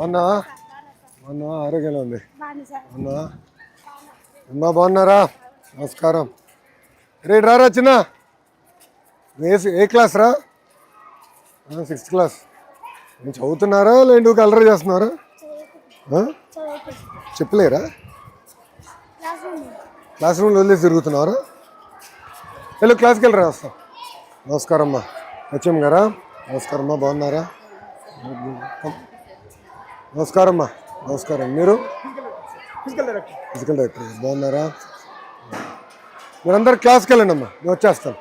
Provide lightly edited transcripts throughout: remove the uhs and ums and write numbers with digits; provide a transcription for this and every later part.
మొన్న ఆరోగ్యంగా ఉంది. మొన్న అమ్మా బాగున్నారా? నమస్కారం. రేపు రారా చిన్న. ఏ క్లాస్ రా? 6th class. నేను చదువుతున్నారా లేండి అల్లరి చేస్తున్నారా? చెప్పలేరా? క్లాస్ రూమ్లో వదిలేసి తిరుగుతున్నారా? వెళ్ళు క్లాస్కి వెళ్ళరా, వస్తాం. నమస్కారం అమ్మా. హెచ్ఎం గారా? నమస్కారం అమ్మా, బాగున్నారా? నమస్కారం అమ్మా. నమస్కారం. మీరు? ఫిజికల్ డైరెక్టర్ బాగున్నారా? మీరందరూ క్లాస్కి వెళ్ళండి అమ్మా, నేను వచ్చేస్తాను.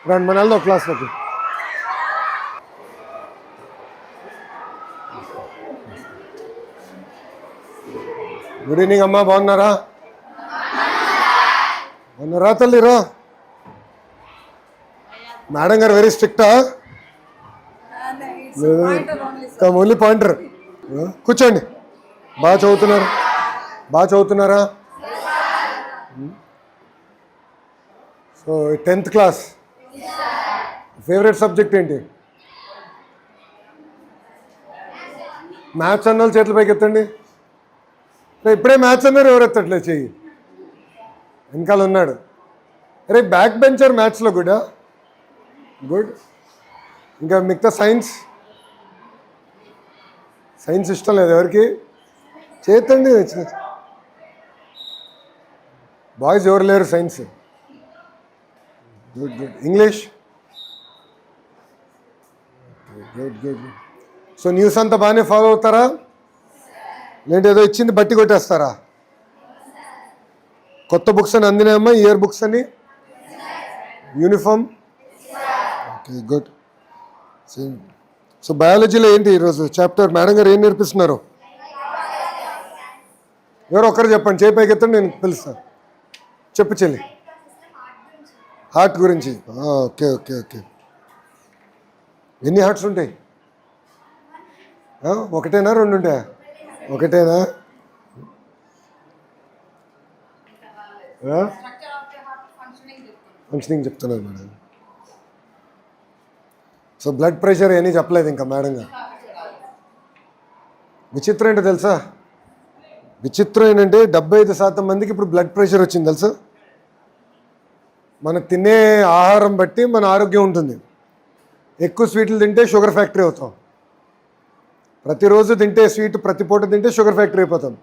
రండి మన వెళ్దాం క్లాస్లోకి. గుడ్ ఈవినింగ్ అమ్మా, బాగున్నారా? బాగున్నారా తల్లిరా? మేడం గారు వెరీ స్ట్రిక్టా? Only pointer. కూర్చోండి. బాగా చదువుతున్నారా? So 10th class. Favourite subject ఏంటి? మ్యాథ్స్ అన్న వాళ్ళు చేతుల పైకి ఎత్తండి. ఇప్పుడే మ్యాథ్స్ అన్నారు, ఎవరు ఎత్తట్లేదు చెయ్యి. వెనకాల ఉన్నాడు. అరే బ్యాక్ బెంచర్ మ్యాథ్స్లో గుడ్. ఇంకా మిగతా సైన్స్ ఇష్టం లేదు ఎవరికి? చేతండి. బాయ్స్ ఎవరు లేరు science. Good. English good. So news అంతా బాగానే ఫాలో అవుతారా? లేదంటే ఏదో ఇచ్చింది బట్టి కొట్టేస్తారా? కొత్త బుక్స్ అని అందినాయమ్మా, ఇయర్ బుక్స్ అని, యూనిఫామ్. Okay good. సో బయాలజీలో ఏంటి ఈరోజు చాప్టర్? మేడం గారు ఏం నేర్పిస్తున్నారు? ఎవరు ఒక్కరు చెప్పండి, చేయి పైకి ఎత్తండి, నేను పిలుస్తాను. చెప్పు చెల్లి. హార్ట్ గురించి. ఓకే. ఎన్ని హార్ట్స్ ఉంటాయి? ఒకటేనా, రెండు ఉంటాయా? ఒకటేనా? ఫంక్షనింగ్ చెప్తున్నారు మేడం. సో బ్లడ్ ప్రెషర్ ఏమీ చెప్పలేదు ఇంకా మేడం గారు. విచిత్రం ఏంటో తెలుసా? విచిత్రం ఏంటంటే 75% మందికి ఇప్పుడు బ్లడ్ ప్రెషర్ వచ్చింది తెలుసా? మనం తినే ఆహారం బట్టి మన ఆరోగ్యం ఉంటుంది. ఎక్కువ స్వీట్లు తింటే షుగర్ ఫ్యాక్టరీ అవుతాం. ప్రతిరోజు తింటే స్వీట్, ప్రతి పూట తింటే షుగర్ ఫ్యాక్టరీ అయిపోతాం.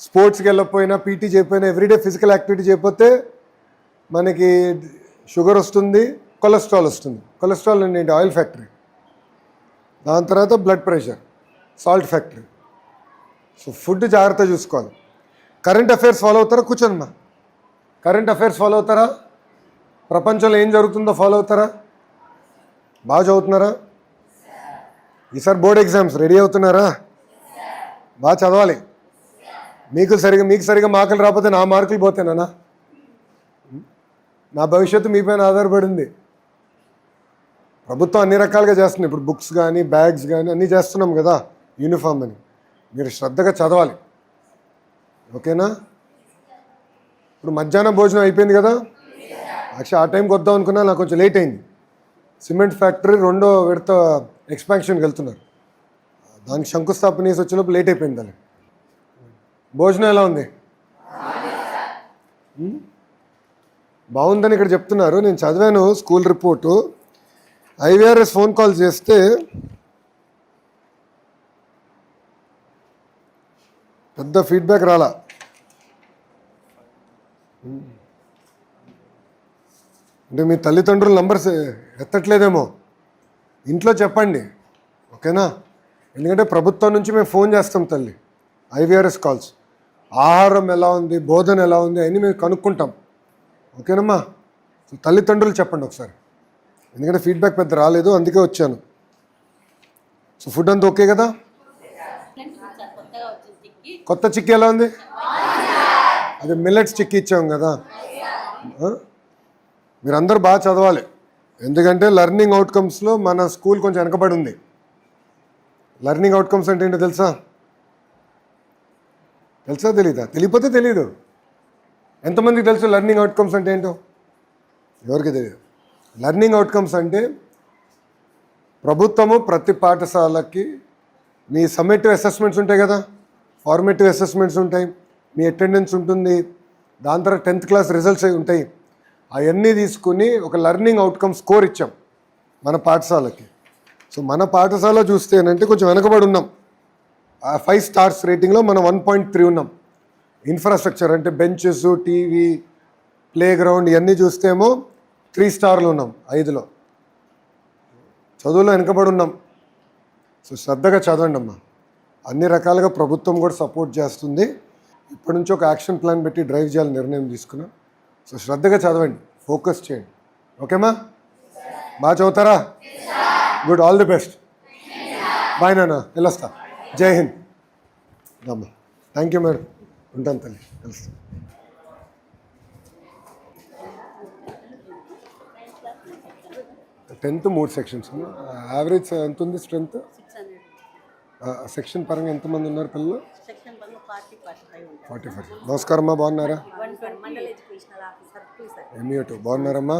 స్పోర్ట్స్కి వెళ్ళకపోయినా, పీటీ చేయకపోయినా, ఎవ్రీడే ఫిజికల్ యాక్టివిటీ చేయకపోతే మనకి షుగర్ వస్తుంది, కొలెస్ట్రాల్ వస్తుంది. కొలెస్ట్రాల్ ఏంటి? Oil factory. దాని తర్వాత blood pressure, salt factory. So food జాగ్రత్త చూసుకోవాలి. కరెంట్ అఫైర్స్ ఫాలో అవుతారా? కూర్చోమ్మా. కరెంట్ అఫైర్స్ ఫాలో అవుతారా? ప్రపంచంలో ఏం జరుగుతుందో ఫాలో అవుతారా? బాగా చదువుతున్నారా? ఈసారి బోర్డ్ ఎగ్జామ్స్ రెడీ అవుతున్నారా? బాగా చదవాలి. మీకు సరిగా మార్కులు రాకపోతే నా మార్కులు పోతేనా? నా భవిష్యత్తు మీ పైన ఆధారపడింది. ప్రభుత్వం అన్ని రకాలుగా చేస్తుంది. ఇప్పుడు బుక్స్ కానీ, బ్యాగ్స్ కానీ అన్నీ చేస్తున్నాం కదా, యూనిఫామ్ అని. మీరు శ్రద్ధగా చదవాలి, ఓకేనా? ఇప్పుడు మధ్యాహ్నం భోజనం అయిపోయింది కదా. యాక్చువల్లీ ఆ టైంకి వద్దాం అనుకున్నా, నాకు కొంచెం లేట్ అయింది. సిమెంట్ ఫ్యాక్టరీ 2వ విడత ఎక్స్పాన్షన్కి వెళ్తున్నారు. దానికి శంకుస్థాపన చేసి వచ్చేలోపు లేట్ అయిపోయింది. దాన్ని భోజనం ఎలా ఉంది? బాగుందని ఇక్కడ చెప్తున్నారు. నేను చదివాను school report. IVRS phone call చేస్తే పెద్ద ఫీడ్బ్యాక్ రాలా. అంటే మీ తల్లిదండ్రుల నంబర్స్ ఎత్తట్లేదేమో. ఇంట్లో చెప్పండి, ఓకేనా? ఎందుకంటే ప్రభుత్వం నుంచి మేము ఫోన్ చేస్తాం తల్లి, ఐవీఆర్ఎస్ కాల్స్. ఆహారం ఎలా ఉంది, బోధన ఎలా ఉంది అని మేము కనుక్కుంటాం, ఓకేనమ్మా? తల్లిదండ్రులు చెప్పండి ఒకసారి, ఎందుకంటే ఫీడ్బ్యాక్ పెద్ద రాలేదు, అందుకే వచ్చాను. సో ఫుడ్ అంతా ఓకే కదా? కొత్త చిక్కీ ఎలా ఉంది? అది మిల్లెట్స్ చిక్కీ ఇచ్చాం కదా. మీరందరూ బాగా చదవాలి, ఎందుకంటే లెర్నింగ్ అవుట్కమ్స్లో మన స్కూల్ కొంచెం వెనకబడి ఉంది. లెర్నింగ్ అవుట్కమ్స్ అంటే ఏంటో తెలుసా? తెలీదా? తెలియకపోతే తెలీదు. ఎంతమందికి తెలుసు లెర్నింగ్ అవుట్కమ్స్ అంటే ఏంటో? ఎవరికి తెలియదు. లెర్నింగ్ అవుట్కమ్స్ అంటే ప్రభుత్వము ప్రతి పాఠశాలకి మీ సమ్మేటివ్ అసెస్మెంట్స్ ఉంటాయి కదా, ఫార్మేటివ్ అసెస్మెంట్స్ ఉంటాయి, మీ అటెండెన్స్ ఉంటుంది, దాని తర్వాత 10th క్లాస్ రిజల్ట్స్ ఉంటాయి. అవన్నీ తీసుకుని ఒక లెర్నింగ్ అవుట్కమ్ స్కోర్ ఇచ్చాం మన పాఠశాలకి. సో మన పాఠశాల చూస్తే ఏంటంటే కొంచెం వెనకబడి ఉన్నాం. 5 స్టార్స్ రేటింగ్లో మనం 1.3 ఉన్నాం. ఇన్ఫ్రాస్ట్రక్చర్ అంటే బెంచెస్, టీవీ, ప్లే గ్రౌండ్ ఇవన్నీ చూస్తేమో 3 స్టార్లు ఉన్నాం 5లో. చదువులో వెనకబడి ఉన్నాం. సో శ్రద్ధగా చదవండి అమ్మా. అన్ని రకాలుగా ప్రభుత్వం కూడా సపోర్ట్ చేస్తుంది. ఇప్పటి నుంచి ఒక యాక్షన్ ప్లాన్ పెట్టి డ్రైవ్ చేయాలని నిర్ణయం తీసుకున్నాం. సో శ్రద్ధగా చదవండి, ఫోకస్ చేయండి. ఓకేమా? బాగా చదువుతారా? Good, all the best. Bye నాన్న, వెళ్ళొస్తా. జై హింద్. అమ్మా థ్యాంక్ యూ మేడం, ఉంటాను తల్లి, కలుస్తాను. Tenth 3 sections. యావరేజ్ ఎంత ఉంది స్ట్రెంత్? సెక్షన్ పరంగా ఎంతమంది ఉన్నారు పిల్లలు? 45. నమస్కారం అమ్మా, బాగున్నారా? ఎంఈ2 బాగున్నారమ్మా?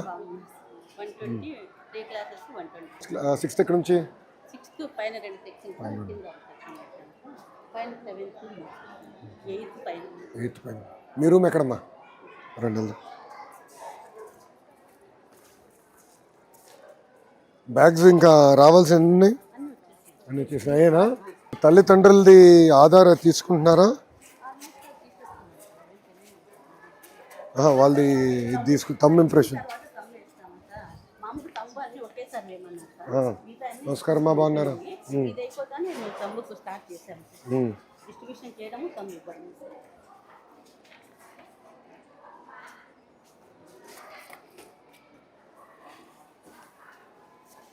6th ఎక్కడి నుంచి? 8th పైన. మీ రూమ్ ఎక్కడమ్మా? 2. బ్యాగ్స్ ఇంకా రావాల్సి ఉన్నాయి, అన్నీ వచ్చేసినాయేనా? తల్లిదండ్రులది ఆధార్ తీసుకుంటున్నారా? వాళ్ళది తమ్ ఇంప్రెషన్. నమస్కారం అమ్మా, బాగున్నారా?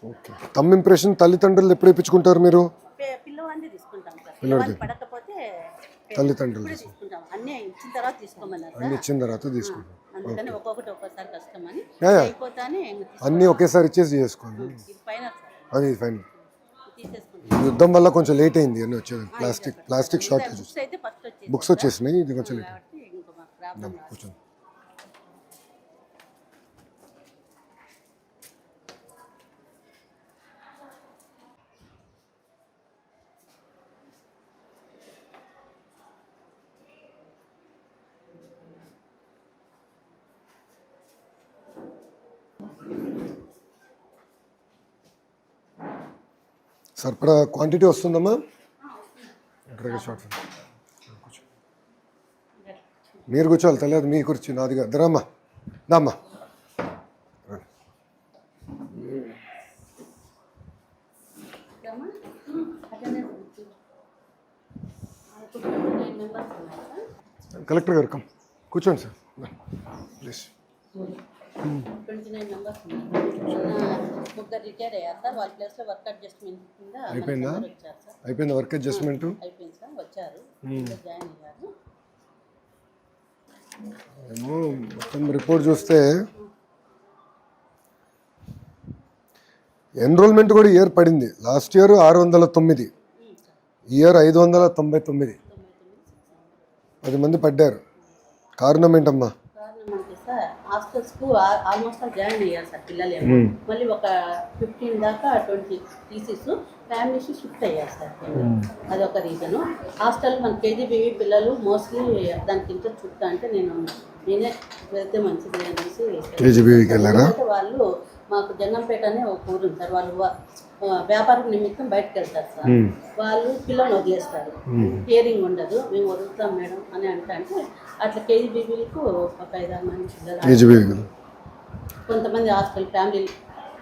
ఓకే. తమ్ ఇంప్రెషన్ తల్లిదండ్రులు ఎప్పుడు ఇప్పించుకుంటారు మీరు? పిల్లవాడిది తల్లిదండ్రులు అన్ని ఇచ్చిన తర్వాత తీసుకుంటాం. అన్నీ ఒకేసారి ఇచ్చేసి చేసుకోండి. అది ఫైన్. యుద్ధం వల్ల కొంచెం లేట్ అయింది అన్నీ వచ్చేది. Plastic shortage. బుక్స్ వచ్చేసినాయి, ఇది కొంచెం లేట్. కూర్చోండి. సరిపడా క్వాంటిటీ వస్తుందమ్మా? మీరు కూర్చోవాలి, తెలియదు మీ కుర్చీ నాదిగా. దరమ్మా, దామ్మా. కలెక్టర్ గారు కమ్ కూర్చోండి సార్ ప్లీజ్. 29 మెంబర్స్ ముగ్గురు రిటైర్ అయ్యారు సార్. వాళ్ళ ప్లేస్లో వర్క్ అడ్జస్ట్మెంట్ కింద అయిపోయిందా? వచ్చారు సార్. అయిపోయిందా వర్క్ అడ్జస్ట్మెంట్? అయిపోయింది సార్, వచ్చారు, జాయిన్ అయ్యారు. ఏమో మొత్తం రిపోర్ట్ చూస్తే ఎన్రోల్మెంట్ కూడా ఇయర్ పడింది. Last year 609, year 599. 10 మంది పడ్డారు. కారణం ఏంటమ్మా? హాస్టల్స్కు ఆల్మోస్ట్ జాయిన్ అయ్యారు సార్ పిల్లలు. మళ్ళీ ఒక 15 దాకా 20 టీసీస్ ఫ్యామిలీస్ షిఫ్ట్ అయ్యారు సార్. అదొక రీజను. హాస్టల్ మన కేజీబీవీ పిల్లలు మోస్ట్లీ దానికి ఇంట్రెస్ట్ చూపుతా అంటే నేనే వెళ్తే మంచిది అనేసి కేజీబీవీకి వెళ్ళారా? వాళ్ళు మాకు జంగంపేట అనే ఒక ఊరు ఉంది సార్. వాళ్ళు వ్యాపారం నిమిత్తం బయటకు వెళ్తారు సార్. వాళ్ళు పిల్లల్ని వదిలేస్తారు, కేరింగ్ ఉండదు. మేము వదులుతాం మేడం అని అంటే అట్లా కేజీబీవీలకు ఒక 5-6 మంది పిల్లలు. కొంతమంది హాస్టల్ ఫ్యామిలీ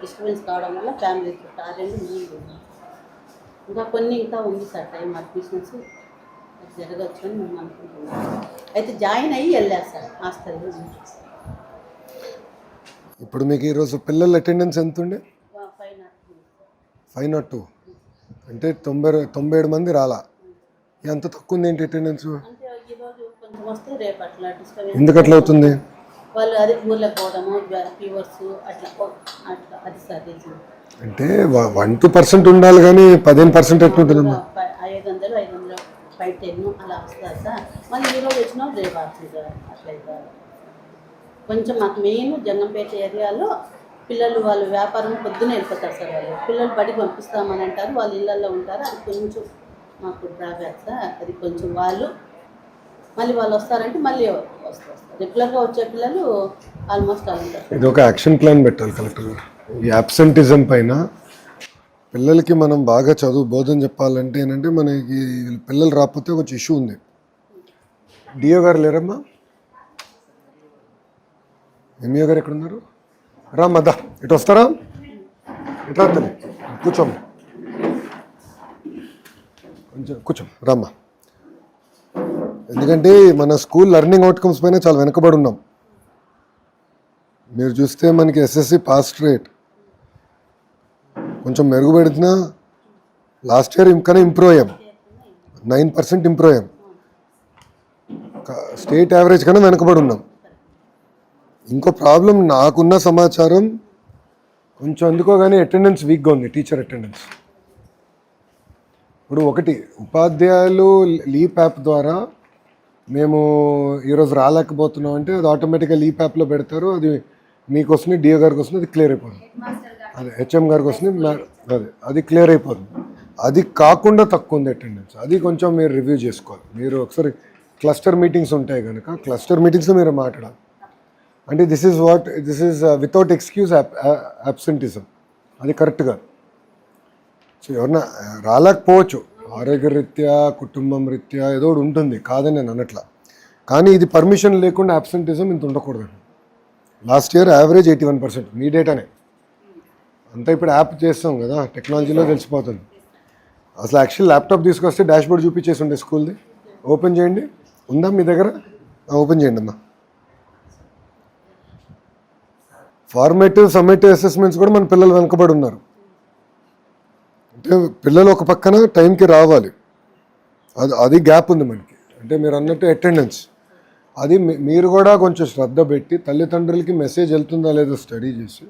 డిస్టర్బెన్స్ కావడం వల్ల ఫ్యామిలీ చుట్టూ 2 ఇంకా కొన్ని ఇంకా ఉంది సార్. టైం అడ్మిషన్స్ జరగచ్చు అని మేము అనుకుంటున్నాం. అయితే జాయిన్ అయ్యి వెళ్ళారు సార్ హాస్టల్. ఇప్పుడు మీకు ఈరోజు పిల్లల అటెండెన్స్ ఎంత ఉండే? 502. అంటే 97 మంది రాలా. ఎంత తక్కువ ఉంది ఏంటి అటెండెన్స్? ఎందుకు అట్లా అవుతుంది? వాళ్ళు అదే ఊర్లో పోవడము, ఫీవర్స్ అట్లా అది సార్. అంటే 1-2% ఉండాలి కానీ 15% ఎట్లుంటుందమ్మా? 500 510 అలా వస్తారు సార్. మళ్ళీ ఈరోజు వచ్చినా రేపు వస్తుంది సార్. అట్లయితే కొంచెం మాకు మెయిన్ జంగంపేట ఏరియాలో పిల్లలు వాళ్ళు వ్యాపారం పొద్దునే వెళ్ళిపోతారు సార్. వాళ్ళు పిల్లలు బడికి పంపిస్తామని అంటారు, వాళ్ళు ఇళ్ళల్లో ఉంటారు. అది కొంచెం మాకు డ్రాబ్యాక్ సార్. అది కొంచెం వాళ్ళు మళ్ళీ వాళ్ళు వస్తారంటే మళ్ళీ వస్తారు. రెగ్యులర్గా వచ్చే పిల్లలు ఆల్మోస్ట్ వాళ్ళు ఉంటారు. ఇది ఒక యాక్షన్ ప్లాన్ పెట్టాలి కలెక్టర్ గారు. ఈ అబ్సెంటిజం పైన పిల్లలకి మనం బాగా చదువు బోధన చెప్పాలంటే ఏంటంటే మనకి పిల్లలు రాకపోతే కొంచెం ఇష్యూ ఉంది. డిఓ గారు లేరమ్మా? ఎంఈఓ గారు ఎక్కడున్నారు? రామ్మా దా, ఇటు వస్తారా? ఇట్లా వద్దని కూర్చోమ్మా, కొంచెం కూర్చోం రామ్మా. ఎందుకంటే మన స్కూల్ లెర్నింగ్ అవుట్కమ్స్ పైన చాలా వెనకబడి ఉన్నాం. మీరు చూస్తే మనకి ఎస్ఎస్సి పాస్ రేట్ కొంచెం మెరుగుపడుతున్నా లాస్ట్ ఇయర్ ఇంకనే ఇంప్రూవ్ అయ్యాం, 9% ఇంప్రూవ్ అయ్యాం. స్టేట్ యావరేజ్ కన్నా వెనకబడి ఉన్నాం. ఇంకో ప్రాబ్లం నాకున్న సమాచారం కొంచెం ఎందుకో కానీ అటెండెన్స్ వీక్గా ఉంది, టీచర్ అటెండెన్స్. ఇప్పుడు ఒకటి ఉపాధ్యాయులు లీప్ యాప్ ద్వారా మేము ఈరోజు రాలేకపోతున్నాం అంటే అది ఆటోమేటిక్గా లీప్ యాప్లో పెడతారు. అది మీకు వస్తుంది, డిఓ గారికి వస్తుంది, అది క్లియర్ అయిపోతుంది. అదే హెచ్ఎం గారికి వస్తుంది, అది క్లియర్ అయిపోతుంది. అది కాకుండా తక్కువ ఉంది అటెండెన్స్, అది కొంచెం మీరు రివ్యూ చేసుకోవాలి. మీరు ఒకసారి క్లస్టర్ మీటింగ్స్ ఉంటాయి కనుక క్లస్టర్ మీటింగ్స్లో మీరు మాట్లాడాలి. అంటే this is without excuse absenteeism, అది కరెక్ట్గా. సో ఎవరన్నా రాలేకపోవచ్చు, ఆరోగ్యరీత్యా కుటుంబం రీత్యా ఏదో ఒకటి ఉంటుంది, కాదని నేను అనట్లా. కానీ ఇది పర్మిషన్ లేకుండా అబ్సెంటిజం ఇంత ఉండకూడదండి. లాస్ట్ ఇయర్ యావరేజ్ 81%, మీ డేటానే అంతా. ఇప్పుడు యాప్ చేస్తాం కదా, టెక్నాలజీలో తెలిసిపోతుంది. అసలు యాక్చువల్ ల్యాప్టాప్ తీసుకొస్తే డాష్ బోర్డ్ చూపించేసి ఉండే స్కూల్ది. ఓపెన్ చేయండి, ఉందా మీ దగ్గర? ఓపెన్ చేయండి అమ్మా. ఫార్మేటివ్ సమ్మేటివ్ అసెస్మెంట్స్ కూడా మన పిల్లలు వెనకబడి ఉన్నారు. అంటే పిల్లలు ఒక పక్కన టైంకి రావాలి, అది గ్యాప్ ఉంది మనకి. అంటే మీరు అన్నట్టు అటెండెన్స్, అది మీరు కూడా కొంచెం శ్రద్ధ పెట్టి తల్లిదండ్రులకి మెసేజ్ వెళ్తుందా లేదో స్టడీ చేసి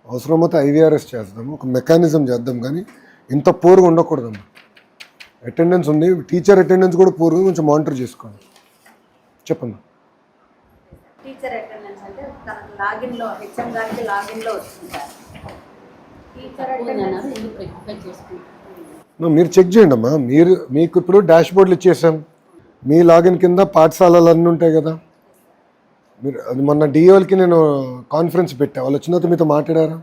అవసరమైతే ఐవీఆర్ఎస్ చేద్దాము, ఒక మెకానిజం చేద్దాం. కానీ ఇంత పూర్గా ఉండకూడదమ్మా. అటెండెన్స్ ఉంది, టీచర్ అటెండెన్స్ కూడా పూర్గా కొంచెం మానిటర్ చేసుకోండి. చెప్పండి. టీచర్ అటెండెన్స్ అంటే తనకు లాగిన్లో హెచ్ఎం గారికి లాగిన్లో వచ్చింది సార్. టీచర్ అటెండెన్స్ మీరు చెక్ చేయండి అమ్మా. మీకు ఇప్పుడు డాష్ బోర్డులు ఇచ్చేసాం, మీ లాగిన్ కింద పాఠశాలలు అన్నీ ఉంటాయి కదా. మీరు అది మొన్న డిఓలకి నేను కాన్ఫరెన్స్ పెట్టా, వాళ్ళు వచ్చిన తర్వాత మీతో మాట్లాడారా?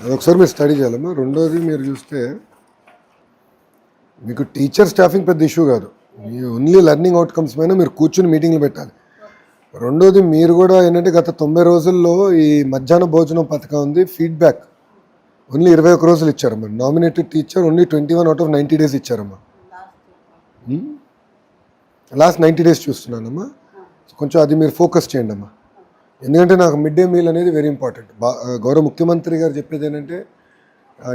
అది ఒకసారి మీరు స్టడీ చేయాలమ్మా. రెండోది మీరు చూస్తే మీకు టీచర్ స్టాఫింగ్ పెద్ద ఇష్యూ కాదు, మీ ఓన్లీ లెర్నింగ్ అవుట్కమ్స్ పైన మీరు కూర్చుని మీటింగ్లు పెట్టాలి. రెండోది మీరు కూడా ఏంటంటే గత 90 రోజుల్లో ఈ మధ్యాహ్న భోజనం పథకం ఉంది, ఫీడ్బ్యాక్ ఓన్లీ 21 రోజులు ఇచ్చారమ్మా. Nominated teacher only 21 out of 90 days ఇచ్చారమ్మా. లాస్ట్ 90 days చూస్తున్నానమ్మా. కొంచెం అది మీరు ఫోకస్ చేయండి అమ్మా. ఎందుకంటే నాకు మిడ్ డే మీల్ అనేది వెరీ ఇంపార్టెంట్. గౌరవ ముఖ్యమంత్రి గారు చెప్పేది ఏంటంటే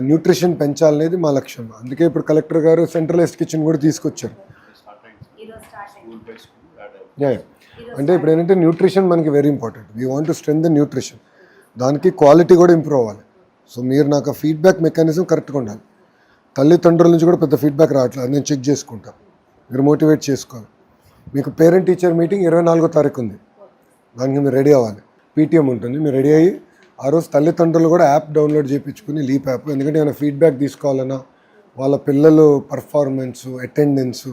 న్యూట్రిషన్ పెంచాలనేది మా లక్ష్యం. అందుకే ఇప్పుడు కలెక్టర్ గారు సెంట్రలైజ్డ్ కిచెన్ కూడా తీసుకొచ్చారు. అంటే ఇప్పుడు ఏంటంటే న్యూట్రిషన్ మనకి very important. We want to strengthen nutrition, దానికి క్వాలిటీ కూడా ఇంప్రూవ్ అవ్వాలి. సో మీరు నాకు ఫీడ్బ్యాక్ మెకానిజం కరెక్ట్గా ఉండాలి. తల్లిదండ్రుల నుంచి కూడా పెద్ద ఫీడ్బ్యాక్ రావట్లేదు, నేను చెక్ చేసుకుంటాను. మీరు మోటివేట్ చేసుకోవాలి. మీకు పేరెంట్ టీచర్ మీటింగ్ 24వ తారీఖు ఉంది, దానికి మీరు రెడీ అవ్వాలి. పీటీఎం ఉంటుంది, మీరు రెడీ అయ్యి ఆ రోజు తల్లిదండ్రులు కూడా యాప్ డౌన్లోడ్ చేయించుకుని లీప్ యాప్, ఎందుకంటే ఏమైనా ఫీడ్బ్యాక్ తీసుకోవాలన్నా వాళ్ళ పిల్లలు పర్ఫార్మెన్సు అటెండెన్సు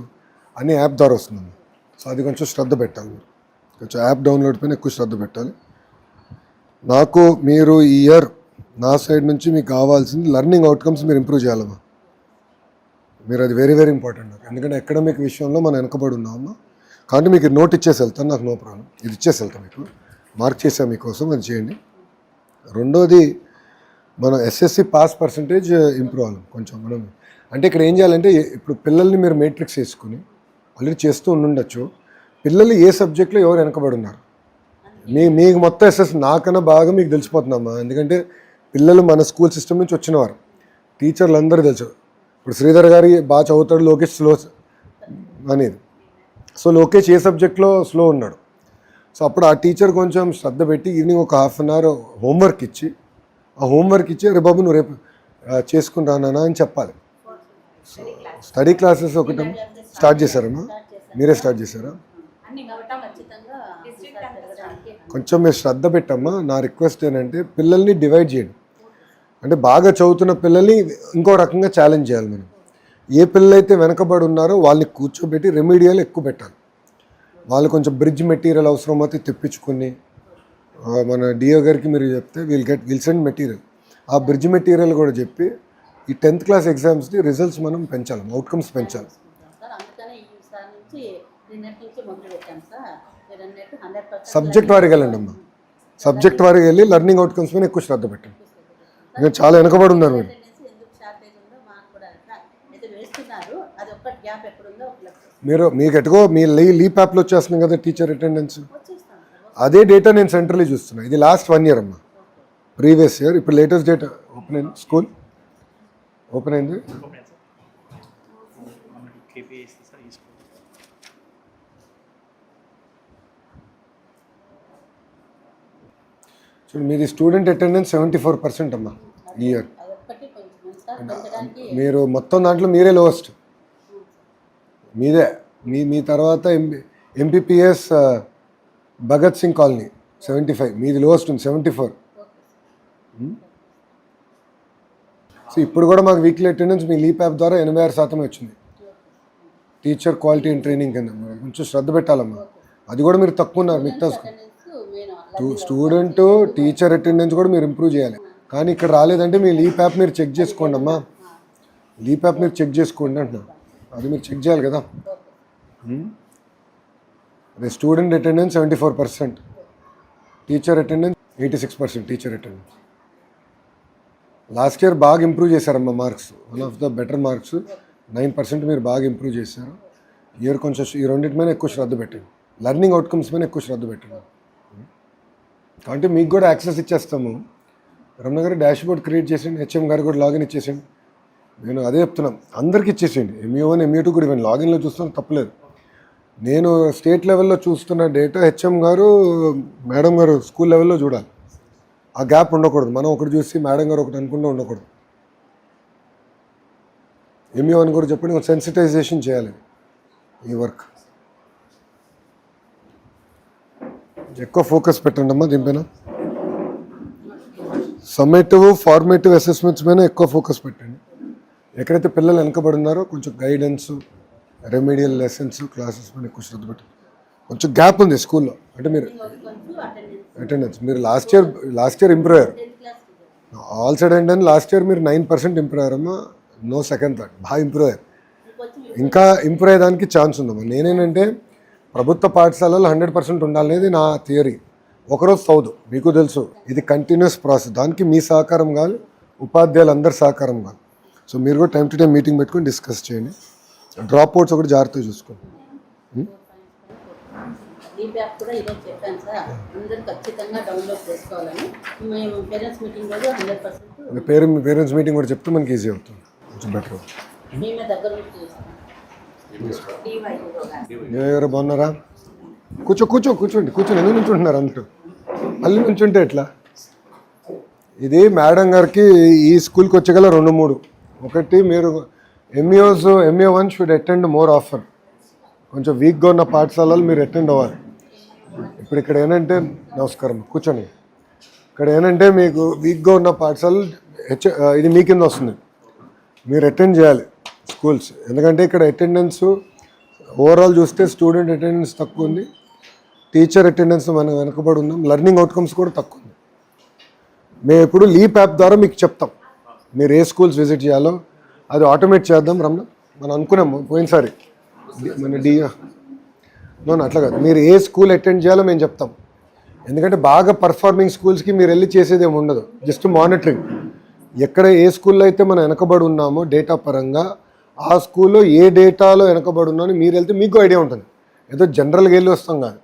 అన్నీ యాప్ ద్వారా వస్తుంది. సో అది కొంచెం శ్రద్ధ పెట్టాలి. మీరు కొంచెం యాప్ డౌన్లోడ్ పైన ఎక్కువ శ్రద్ధ పెట్టాలి. నాకు మీరు ఈ ఇయర్ నా సైడ్ నుంచి మీకు కావాల్సింది లెర్నింగ్ అవుట్కమ్స్ మీరు ఇంప్రూవ్ చేయాలమ్మా. మీరు అది వెరీ వెరీ ఇంపార్టెంట్ నాకు, ఎందుకంటే అకాడమిక్ విషయంలో మనం వెనకబడి ఉన్నామమ్మా. కాబట్టి మీకు నోట్ ఇచ్చేసి వెళ్తాను, నాకు నో ప్రాబ్లం. ఇది ఇచ్చేసి వెళ్తాను, మీకు మార్క్ చేసాను మీకోసం, అది చేయండి. రెండోది మన ఎస్ఎస్సి పాస్ పర్సంటేజ్ ఇంప్రూవ్ అవ్వాలి కొంచెం. మనం అంటే ఇక్కడ ఏం చేయాలంటే ఇప్పుడు పిల్లల్ని మీరు మేట్రిక్స్ వేసుకుని ఆల్రెడీ చేస్తూ ఉండొచ్చు. పిల్లలు ఏ సబ్జెక్ట్లో ఎవరు వెనకబడి ఉన్నారు మీకు మొత్తం ఎస్ఎస్ నాకన్నా బాగా మీకు తెలిసిపోతుందమ్మా. ఎందుకంటే పిల్లలు మన స్కూల్ సిస్టమ్ నుంచి వచ్చినవారు, టీచర్లు అందరూ తెలుసు. ఇప్పుడు శ్రీధర్ గారి బాగా చదువుతాడు, లోకేష్ స్లో అనేది. సో లోకేష్ ఏ సబ్జెక్ట్లో స్లో ఉన్నాడు. సో అప్పుడు ఆ టీచర్ కొంచెం శ్రద్ధ పెట్టి ఈవినింగ్ ఒక హాఫ్ అన్ అవర్ హోంవర్క్ ఇచ్చి, ఆ హోంవర్క్ ఇచ్చి రే బాబు నువ్వు రేపు చేసుకుని రానా అని చెప్పాలి. సో స్టడీ క్లాసెస్ ఒకటి స్టార్ట్ చేశారమ్మా, మీరే స్టార్ట్ చేశారా? కొంచెం మీరు శ్రద్ధ పెట్టమ్మా. నా రిక్వెస్ట్ ఏంటంటే పిల్లల్ని డివైడ్ చేయండి. అంటే బాగా చదువుతున్న పిల్లల్ని ఇంకో రకంగా ఛాలెంజ్ చేయాలి మనం. ఏ పిల్లలైతే వెనకబడి ఉన్నారో వాళ్ళని కూర్చోబెట్టి రెమీడియల్ ఎక్కువ పెట్టాలి. వాళ్ళు కొంచెం బ్రిడ్జ్ మెటీరియల్ అవసరమైతే తెప్పించుకొని మన డిఓ గారికి మీరు చెప్తే విల్ సెండ్ మెటీరియల్. ఆ బ్రిడ్జ్ మెటీరియల్ కూడా చెప్పి ఈ 10th క్లాస్ ఎగ్జామ్స్ని రిజల్ట్స్ మనం పెంచాలి, అవుట్కమ్స్ పెంచాలి. సార్ అందుకనే ఈసారి నుంచి నిన్నటి నుంచి మొదలు పెట్టాం సార్. మీరు అన్నట్టు 100% సబ్జెక్ట్ వారికి వెళ్ళండి అమ్మా, సబ్జెక్ట్ వారికి వెళ్ళి లెర్నింగ్ అవుట్కమ్స్ మీద ఎక్కువ శ్రద్ధ పెట్టండి. ఇంకా చాలా వెనకబడి ఉన్నారు మీరు. ఎందుకు షార్టేజ్ ఉందో మాకు కూడా అయితే వేస్తున్నారు. అది ఒక్కటి గ్యాప్ ఎక్కడుందో మీకు ఎటుకో మీ లీప్ యాప్లో వచ్చేస్తుంది కదా టీచర్ అటెండెన్స్, వచ్చేస్తాం సార్. అదే డేటా నేను సెంట్రల్లీ చూస్తున్నాను. ఇది లాస్ట్ 1 year అమ్మా, ప్రీవియస్ ఇయర్. ఇప్పుడు లేటెస్ట్ డేటా ఓపెన్ అయింది, స్కూల్ ఓపెన్ అయింది. చూడండి, మీది స్టూడెంట్ అటెండెన్స్ 74% అమ్మా ఈ ఇయర్. అదొక్కటి కొంచెం సార్ పెంచడానికి మీరు మొత్తం దాంట్లో మీరే లోవెస్ట్, మీదే. మీ తర్వాత ఎంపీపీఎస్ భగత్ సింగ్ కాలనీ 75, మీది లోవెస్ట్ ఉంది 74. సో ఇప్పుడు కూడా మాకు వీక్లీ అటెండెన్స్ మీ లీప్ యాప్ ద్వారా 86% వచ్చింది. టీచర్ క్వాలిటీ అండ్ ట్రైనింగ్ కింద కొంచెం శ్రద్ధ పెట్టాలమ్మా. అది కూడా మీరు తక్కువ ఉన్నారు మిగతా స్టూడెంట్ టీచర్ అటెండెన్స్ కూడా మీరు ఇంప్రూవ్ చేయాలి. కానీ ఇక్కడ రాలేదంటే మీ లీప్ యాప్ మీరు చెక్ చేసుకోండి అమ్మా, లీప్ యాప్ మీరు చెక్ చేసుకోండి అంటున్నా. అది మీరు చెక్ చేయాలి కదా. అదే student attendance 74%, teacher attendance 86%. Teacher attendance last year బాగా ఇంప్రూవ్ చేశారమ్మా marks, one of the better marks 9% మీరు బాగా ఇంప్రూవ్ చేశారు. ఇయర్ కొంచెం ఈ రెండింటి మీద ఎక్కువ శ్రద్ధ పెట్టండి, లెర్నింగ్ అవుట్కమ్స్ మీద ఎక్కువ శ్రద్ధ పెట్టండి. కాబట్టి మీకు కూడా యాక్సెస్ ఇచ్చేస్తాము. రమణ గారు డాష్ బోర్డ్ క్రియేట్ చేసేయండి, హెచ్ఎం గారు కూడా లాగిన్ ఇచ్చేసేయండి. నేను అదే చెప్తున్నాను, అందరికీ ఇచ్చేసేయండి. ME1 ME2 కూడా ఇవ్వండి, లాగిన్లో చూస్తాను తప్పలేదు. నేను స్టేట్ లెవెల్లో చూస్తున్న డేటా హెచ్ఎం గారు మేడం గారు స్కూల్ లెవెల్లో చూడాలి. ఆ గ్యాప్ ఉండకూడదు. మనం ఒకటి చూసి మేడం గారు ఒకటి అనుకుంటూ ఉండకూడదు. ME1 కూడా చెప్పండి, సెన్సిటైజేషన్ చేయాలి ఈ వర్క్. ఎక్కువ ఫోకస్ పెట్టండి అమ్మా దీనిపైన. సమ్మేటివ్ ఫార్మేటివ్ అసెస్మెంట్స్ పైన ఎక్కువ ఫోకస్ పెట్టండి. ఎక్కడైతే పిల్లలు వెనకబడి ఉన్నారో కొంచెం గైడెన్స్, రెమెడియల్ లెసన్స్, క్లాసెస్ పైన ఎక్కువ శ్రద్ధ పెట్టండి. కొంచెం గ్యాప్ ఉంది స్కూల్లో, అంటే మీరు అటెండెన్స్ మీరు లాస్ట్ ఇయర్ ఇంప్రూవ్ అయ్యారు. All side and last year మీరు 9% ఇంప్రూవ్ అయ్యారమ్మా. నో సెకండ్ థాట్, బాగా ఇంప్రూవ్ అయ్యారు. ఇంకా ఇంప్రూవ్ అయ్యేదానికి ఛాన్స్ ఉందమ్మా. నేనేంటంటే ప్రభుత్వ పాఠశాలలో 100% ఉండాలనేది నా థియరీ. ఒకరోజు చదువు, మీకు తెలుసు ఇది కంటిన్యూస్ ప్రాసెస్. దానికి మీ సహకారం కాదు, ఉపాధ్యాయులు అందరి సహకారం కాదు. సో మీరు కూడా టైం టు టైం మీటింగ్ పెట్టుకొని డిస్కస్ చేయండి. డ్రాప్ అవుట్స్ ఒకటి జాగ్రత్తగా చూసుకోండి. లీప్ యాప్ కూడా ఈరోజు చెప్పాను సార్, అందరూ ఖచ్చితంగా డౌన్లోడ్ చేసుకోవాలని. మేము పేరెంట్స్ మీటింగ్ రోజు 100% పేరెంట్స్ మీటింగ్ కూడా చెప్తే మనకి ఈజీ అవుతుంది, కొంచెం బెటర్. మేమే దగ్గర నుంచి చేస్తాం. ఎవరు బాగున్నారా? కూర్చోండి ఎందుకు నుంచుంటున్నారు అందరూ? మళ్ళీ నుంచుంటే ఎట్లా? ఇది మేడం గారికి ఈ స్కూల్కి వచ్చేగల 2-3. ఒకటి, మీరు ME1 should attend more offer. కొంచెం వీక్గా ఉన్న పాఠశాలలు మీరు అటెండ్ అవ్వాలి. ఇప్పుడు ఇక్కడ ఏంటంటే, నమస్కారం, కూర్చోండి. ఇక్కడ ఏంటంటే మీకు వీక్గా ఉన్న పాఠశాలలు ఇది మీ కింద వస్తుంది, మీరు అటెండ్ చేయాలి స్కూల్స్. ఎందుకంటే ఇక్కడ అటెండెన్స్ ఓవరాల్ చూస్తే స్టూడెంట్ అటెండెన్స్ తక్కువ ఉంది, టీచర్ అటెండెన్స్ మనం వెనకబడి ఉన్నాం, లెర్నింగ్ అవుట్కమ్స్ కూడా తక్కువ ఉంది. మేము ఇప్పుడు లీప్ యాప్ ద్వారా మీకు చెప్తాం మీరు ఏ స్కూల్స్ విజిట్ చేయాలో. అది ఆటోమేట్ చేద్దాం రమణ, మనం అనుకున్నాము పోయినసారి మన అట్లా కాదు. మీరు ఏ స్కూల్ అటెండ్ చేయాలో మేము చెప్తాం. ఎందుకంటే బాగా పర్ఫార్మింగ్ స్కూల్స్కి మీరు వెళ్ళి చేసేది ఏమి ఉండదు, జస్ట్ మానిటరింగ్. ఎక్కడ ఏ స్కూల్లో అయితే మనం వెనకబడి ఉన్నామో డేటా పరంగా, ఆ స్కూల్లో ఏ డేటాలో వెనకబడి ఉన్నామో మీరు వెళ్తే మీకు ఐడియా ఉంటుంది. ఏదో జనరల్గా వెళ్ళి వస్తాం కాదు.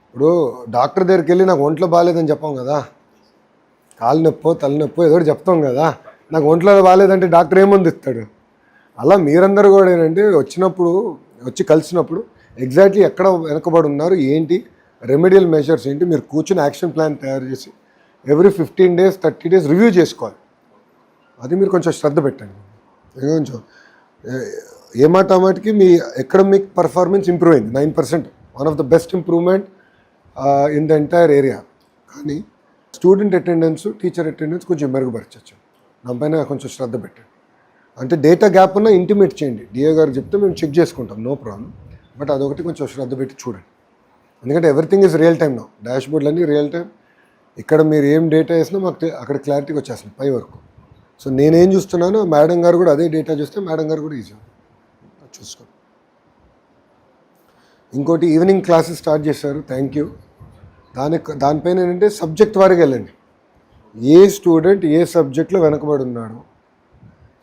ఇప్పుడు డాక్టర్ దగ్గరికి వెళ్ళి నాకు ఒంట్లో బాగాలేదని చెప్పాం కదా, కాలు నొప్పో తలనొప్పో ఏదో చెప్తాం కదా. నాకు ఒంట్లో బాగాలేదంటే డాక్టర్ ఏముంది ఇస్తాడు. అలా మీరందరూ కూడా ఏంటంటే వచ్చి కలిసినప్పుడు ఎగ్జాక్ట్లీ ఎక్కడ వెనకబడి ఉన్నారు, ఏంటి రెమెడియల్ మెజర్స్ ఏంటి, మీరు కూర్చుని యాక్షన్ ప్లాన్ తయారు చేసి ఎవ్రీ 15 days 30 days రివ్యూ చేసుకోవాలి. అది మీరు కొంచెం శ్రద్ధ పెట్టండి. కొంచెం ఏమాటమాటికి మీ ఎకడమిక్ పర్ఫార్మెన్స్ ఇంప్రూవ్ అయింది 9%, one of the best improvement in the entire area. కానీ స్టూడెంట్ అటెండెన్స్, టీచర్ అటెండెన్స్ కొంచెం మెరుగుపరచచ్చు. దానిపైన కొంచెం శ్రద్ధ పెట్టండి. అంటే డేటా గ్యాప్ ఉన్న ఇంటిమేట్ చేయండి, డిఏ గారు చెప్తే మేము చెక్ చేసుకుంటాం, నో ప్రాబ్లం. బట్ అదొకటి కొంచెం శ్రద్ధ పెట్టి చూడండి, ఎందుకంటే everything is real time no, dash బోర్డ్లన్నీ రియల్ టైం. ఇక్కడ మీరు ఏం డేటా వేసినా మాకు అక్కడ క్లారిటీగా వచ్చేస్తుంది పై వరకు. సో నేనేం చూస్తున్నానో మేడం గారు కూడా అదే డేటా చూస్తే మేడం గారు కూడా ఈజీ చూసుకోండి. ఇంకోటి ఈవినింగ్ క్లాసెస్ స్టార్ట్ చేశారు, థ్యాంక్ యూ. దానిపైన ఏంటంటే సబ్జెక్ట్ వారికి వెళ్ళండి, ఏ స్టూడెంట్ ఏ సబ్జెక్ట్లో వెనకబడి ఉన్నాడు,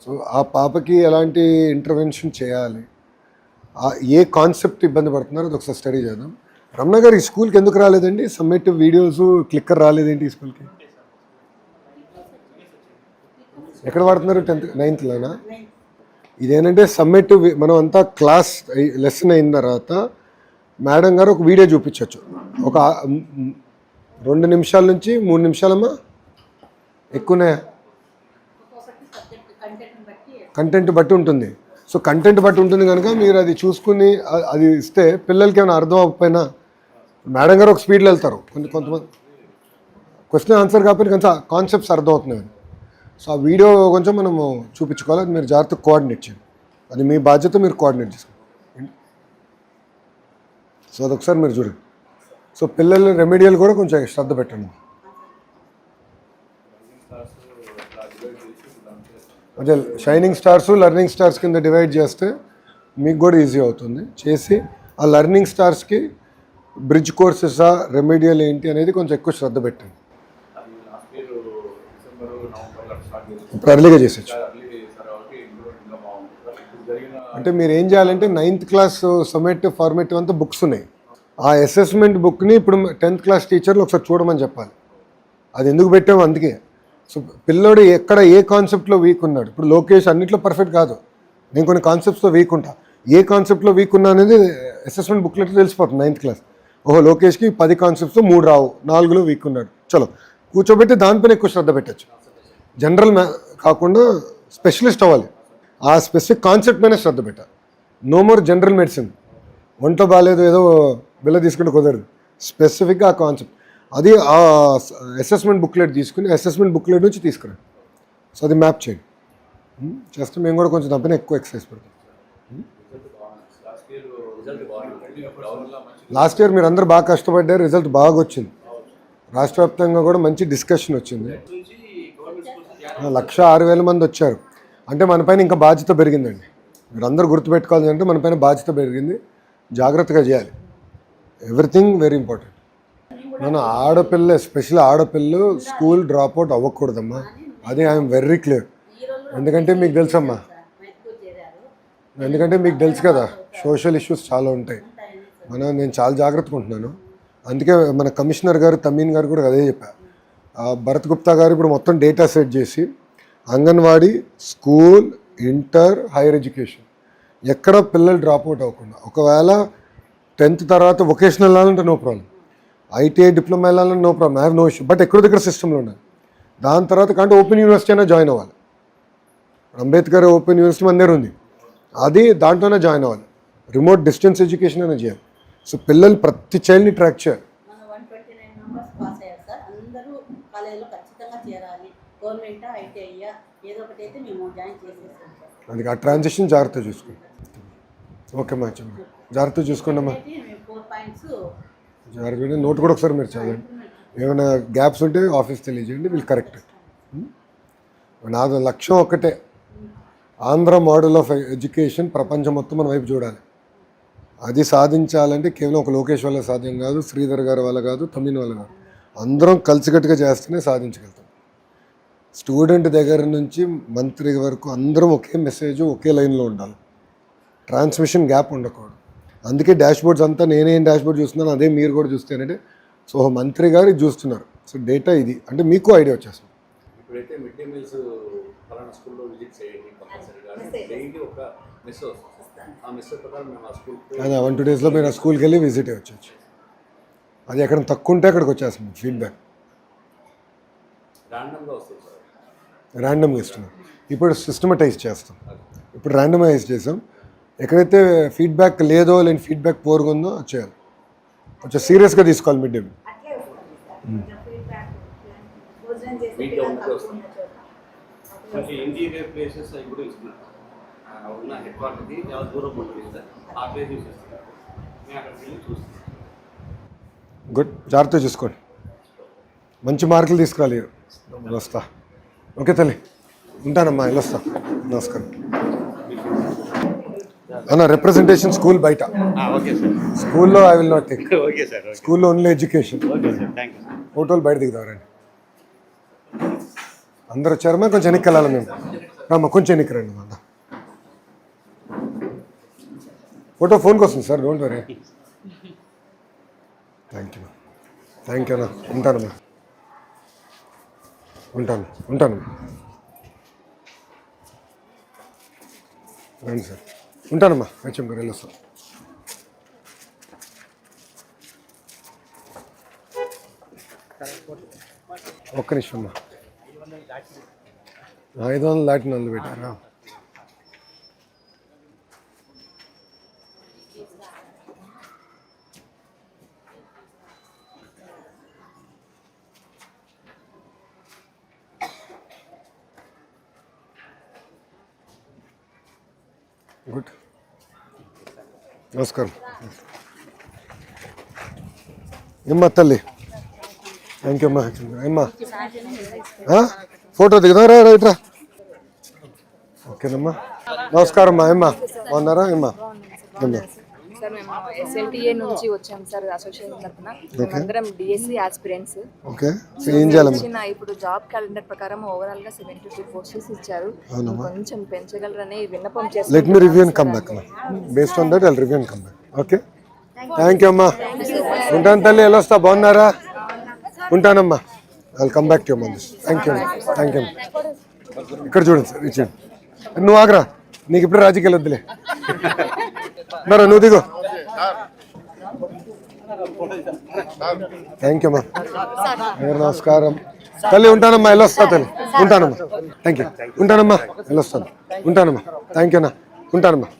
సో ఆ పాపకి ఎలాంటి ఇంటర్వెన్షన్ చేయాలి, ఏ కాన్సెప్ట్ ఇబ్బంది పడుతున్నారో అది ఒకసారి స్టడీ చేద్దాం. రమణ గారు ఈ స్కూల్కి ఎందుకు రాలేదండి? సబ్మిట్ వీడియోస్ క్లిక్కర్ రాలేదేంటి ఈ స్కూల్కి? ఎక్కడ వాడుతున్నారు? 10th 9thలోనా? ఇదేంటంటే సబ్మిట్ మనం అంతా క్లాస్ లెసన్ అయిన తర్వాత మేడం గారు ఒక వీడియో చూపించవచ్చు, ఒక 2 నిమిషాల నుంచి 3 నిమిషాలమ్మా, ఎక్కువనే కంటెంట్ బట్టి ఉంటుంది. సో కంటెంట్ బట్టి ఉంటుంది కనుక మీరు అది చూసుకుని అది ఇస్తే పిల్లలకి ఏమైనా అర్థం అవ్వకపోయినా మేడం గారు ఒక స్పీడ్లో వెళ్తారు, కొంతమంది క్వశ్చన్ ఆన్సర్ కాకపోతే కొంచెం కాన్సెప్ట్స్ అర్థం అవుతున్నాయి. సో ఆ వీడియో కొంచెం మనము చూపించుకోవాలి, అది మీరు జాగ్రత్తగా కోఆర్డినేట్ చేయండి, అది మీ బాధ్యత, మీరు కోఆర్డినేట్ చేసుకోండి. సో అదొకసారి మీరు చూడండి. సో పిల్లలు రెమెడియల్ కూడా కొంచెం శ్రద్ధ పెట్టండి. అదే షైనింగ్ స్టార్స్ లెర్నింగ్ స్టార్స్ కింద డివైడ్ చేస్తే మీకు కూడా ఈజీ అవుతుంది. చేసి ఆ లెర్నింగ్ స్టార్స్కి బ్రిడ్జ్ కోర్సెసా రెమెడియల్ ఏంటి అనేది కొంచెం ఎక్కువ శ్రద్ధ పెట్టండి. ఇప్పుడు అర్లీగా చేసేచ్చు. అంటే మీరు ఏం చేయాలంటే 9th క్లాస్ సమ్మేటివ్ ఫార్మేటివ్ అంతా బుక్స్ ఉన్నాయి, ఆ అసెస్మెంట్ బుక్ని ఇప్పుడు 10th క్లాస్ టీచర్లు ఒకసారి చూడమని చెప్పాలి. అది ఎందుకు పెట్టాము అందుకే. సో పిల్లోడు ఎక్కడ ఏ కాన్సెప్ట్లో వీక్ ఉన్నాడు, ఇప్పుడు లోకేష్ అన్నింటిలో పర్ఫెక్ట్ కాదు, నేను కొన్ని కాన్సెప్ట్స్లో వీక్ ఉంటా, ఏ కాన్సెప్ట్లో వీక్ ఉన్నా అనేది అసెస్మెంట్ బుక్లెట్లో తెలిసిపోతుంది 9th క్లాస్. ఓహో లోకేష్కి 10 కాన్సెప్ట్స్లో 3 రావు, 4లో వీక్ ఉన్నాడు, చలో కూర్చోబెట్టి దానిపైన ఎక్కువ శ్రద్ధ పెట్టచ్చు. జనరల్ కాకుండా స్పెషలిస్ట్ అవ్వాలి, ఆ స్పెసిఫిక్ కాన్సెప్ట్ పైన శ్రద్ధ పెట్టాలి. నో మోర్ జనరల్ మెడిసిన్, ఒంట్లో బాగాలేదు ఏదో బిల్ల తీసుకుంటే కుదరదు, స్పెసిఫిక్గా ఆ కాన్సెప్ట్ అది ఆ అసెస్మెంట్ బుక్లెట్ తీసుకుని అసెస్మెంట్ బుక్లెట్ నుంచి తీసుకురండి. సో అది మ్యాప్ చేయండి, చేస్తే మేము కూడా కొంచెం దానిపైన ఎక్కువ ఎక్సర్సైజ్ పెడతాం. లాస్ట్ ఇయర్ మీరు అందరూ బాగా కష్టపడ్డారు, రిజల్ట్ బాగా వచ్చింది, రాష్ట్ర వ్యాప్తంగా కూడా మంచి డిస్కషన్ వచ్చింది. 106,000 మంది వచ్చారు, అంటే మన పైన ఇంకా బాధ్యత పెరిగిందండి. మీరు అందరూ గుర్తుపెట్టుకోవాలి అంటే మన పైన బాధ్యత పెరిగింది, జాగ్రత్తగా చేయాలి, ఎవ్రీథింగ్ వెరీ ఇంపార్టెంట్. మనం ఆడపిల్ల ఎస్పెషల్లీ ఆడపిల్లలు స్కూల్ డ్రాప్అవుట్ అవ్వకూడదమ్మా, అది ఐఎమ్ వెరీ క్లియర్. ఎందుకంటే మీకు తెలుసమ్మా, ఎందుకంటే మీకు తెలుసు కదా సోషల్ ఇష్యూస్ చాలా ఉంటాయి, నేను చాలా జాగ్రత్తగా ఉంటున్నాను. అందుకే మన కమిషనర్ గారు తమీన్ గారు కూడా అదే చెప్పారు. భరత్ గుప్తా గారు ఇప్పుడు మొత్తం డేటా సెట్ చేసి anganwadi, school, inter, higher education ఎక్కడ పిల్లలు డ్రాప్అవుట్ అవ్వకుండా, ఒకవేళ 10th తర్వాత వొకేషనల్ వెళ్ళాలంటే నో ప్రాబ్లం, ఐటీఐ డిప్లొమా వెళ్ళాలంటే no problem, I have no issue, but ఎక్కడో దగ్గర సిస్టంలో ఉండాలి. దాని తర్వాత కంటే ఓపెన్ యూనివర్సిటీ అయినా జాయిన్ అవ్వాలి, అంబేద్కర్ ఓపెన్ యూనివర్సిటీ మన దగ్గర ఉంది, అది దాంట్లోనే జాయిన్ అవ్వాలి, రిమోట్ డిస్టెన్స్ ఎడ్యుకేషన్ అయినా చేయాలి. సో పిల్లలు ప్రతి చైల్డ్ని ట్రాక్ చేయాలి. 129 మెంబర్స్ పాస్ అయ్యారు సార్, అందరూ కాలేజీలో ఖచ్చితంగా చేరాలి, గవర్నమెంట్ ఐటీఐ ఏదో ఒకటి అయితే మేము జాయిన్ చేసేస్తాం సార్. అందుకే ఆ ట్రాన్సిషన్ జాగ్రత్తగా చూసుకోండి. ఓకే మంచి జాగ్రత్తగా చూసుకోండి అమ్మా, 4 పాయింట్స్ జాగ్రత్తగా నోట్ కూడా ఒకసారి మీరు చదవండి, ఏమైనా గ్యాప్స్ ఉంటే ఆఫీస్ తెలియజేయండి, వీళ్ళు కరెక్ట్. నాది లక్ష్యం ఒక్కటే, ఆంధ్ర మోడల్ ఆఫ్ ఎడ్యుకేషన్ ప్రపంచం మొత్తం మన వైపు చూడాలి. అది సాధించాలంటే కేవలం ఒక లోకేష్ వల్ల సాధ్యం కాదు, శ్రీధర్ గారి వల్ల కాదు, తమిళ వల్ల కాదు, అందరం కలిసికట్టుగా చేస్తేనే సాధించగలుగుతాం. స్టూడెంట్ దగ్గర నుంచి మంత్రి వరకు అందరం ఒకే మెసేజ్ ఒకే లైన్లో ఉండాలి, ట్రాన్స్మిషన్ గ్యాప్ ఉండకూడదు. అందుకే డాష్ బోర్డ్స్ అంతా నేనేం డాష్ బోర్డ్ చూస్తున్నాను అదే మీరు కూడా చూస్తేనంటే, సో మంత్రి గారు ఇది చూస్తున్నారు, సో డేటా ఇది అంటే మీకు ఐడియా వచ్చేస్తుంది. ఇప్పుడైతే మిడ్ డే మీల్స్ ఫలానా స్కూల్లో విజిట్ చేయండి కంపల్సరీగా, డైలీ ఒక మెస్ వస్తుంది, ఆ మెస్ ప్రకారం మేము ఆ స్కూల్కి అదే 1-2 డేస్లో మీరు ఆ స్కూల్కి వెళ్ళి విజిట్ వచ్చేచ్చు. అది ఎక్కడ తక్కువ ఉంటే అక్కడికి వచ్చేస్తుంది ఫీడ్బ్యాక్, ర్యాండమ్గా వస్తుంది సార్, ర్యాండమ్గా ఇస్తున్నాం. ఇప్పుడు సిస్టమటైజ్ చేస్తాం, ఇప్పుడు ర్యాండమైజ్ చేసాం. ఎక్కడైతే ఫీడ్బ్యాక్ లేదో లేని ఫీడ్బ్యాక్ పోరుగా ఉందో అది చేయాలి, కొంచెం సీరియస్గా తీసుకోవాలి మిడ్ డే మీల్. అట్లే వస్తుంది సార్, ఫీడ్బ్యాక్ భోజనం చేసే మీట్ పిల్లలు అవుట్ తక్కువ వస్తుంది. ఉన్న చోట ఇంటీరియర్ ప్లేసెస్ అవి కూడా ఇస్తున్నారు. ఉన్న హెడ్ క్వార్టర్కి చాలా దూరం ఉంటుంది సార్. ఆ ప్లేస్ చూసేస్తాను. నేను అక్కడికి వెళ్ళి చూస్తాను. గుడ్, జాగ్రత్తగా చూసుకోండి, మంచి మార్కులు తీసుకురాలి. వస్తా. ఓకే తల్లి, ఉంటానమ్మా, వెళ్ళొస్తా. నమస్కారం అన్న. రిప్రజెంటేషన్ స్కూల్ బయట, ఓకే సార్. స్కూల్లో I will not take. Okay sir. స్కూల్లో only education. Okay sir, thank you sir. ఫోటోలు బయట దిగుతారండి. అందరు వచ్చారమ్మా, కొంచెం వెనక్కి వెళ్ళాలి మేము. రామ్మా, కొంచెం వెనక్కి రండి మా. ఫోటో ఫోన్కి వస్తుంది sir, don't worry. Thank you అన్న. ఉంటానమ్మా, ఉంటాను. రండి సార్, ఉంటానమ్మా. హెచ్ఎం గారు వెళ్ళొస్తాం. ఒక్క నిమిషం అమ్మా. 500 దాటిన వాళ్ళు పెట్టారా? గుడ్, నమస్కారం. ఏమ్మా తల్లి, థ్యాంక్ యూ అమ్మా. ఏమ్మా ఫోటో దిగుదా? రైట్ రా. ఓకేనమ్మా, నమస్కారం అమ్మా. ఏమ్మా బాగున్నారా? ఏమ్మా సార్ మేము SLTA నుంచి వచ్చాం సార్, అసోసియేషన్ తరఫున. మేమందరం DSC ఆస్పిరెంట్స్. ఓకే, ఏం చేయాలమ్మా? ఇప్పుడు జాబ్ క్యాలెండర్ ప్రకారం ఓవరాల్ గా 72 పోస్టెస్ ఇచ్చారు. కొంచెం పెంచగలరని విన్నపం చేస్తాం. Let me review and come back అమ్మా. Based on that I'll review and come back. Okay, thank you అమ్మా. ఉంటాను తల్లి, వెళ్ళొస్తా. బాగున్నారా? ఉంటానమ్మా. I'll come back to you this. Thank you. ఇక్కడ చూడండి సార్, ఇచ్చేయండి. నువ్వు ఆగరా, నీకు ఇప్పుడు రాజకీయాలు వద్దులే. మరా నువ్వు దిగు. థ్యాంక్ యూ అమ్మా. నమస్కారం తల్లి, ఉంటానమ్మా, వెళ్ళొస్తా తల్లి. ఉంటానమ్మా, థ్యాంక్ యూ. ఉంటానమ్మా, వెళ్ళొస్తాను. ఉంటానమ్మా, థ్యాంక్ యూ అన్న. ఉంటానమ్మా.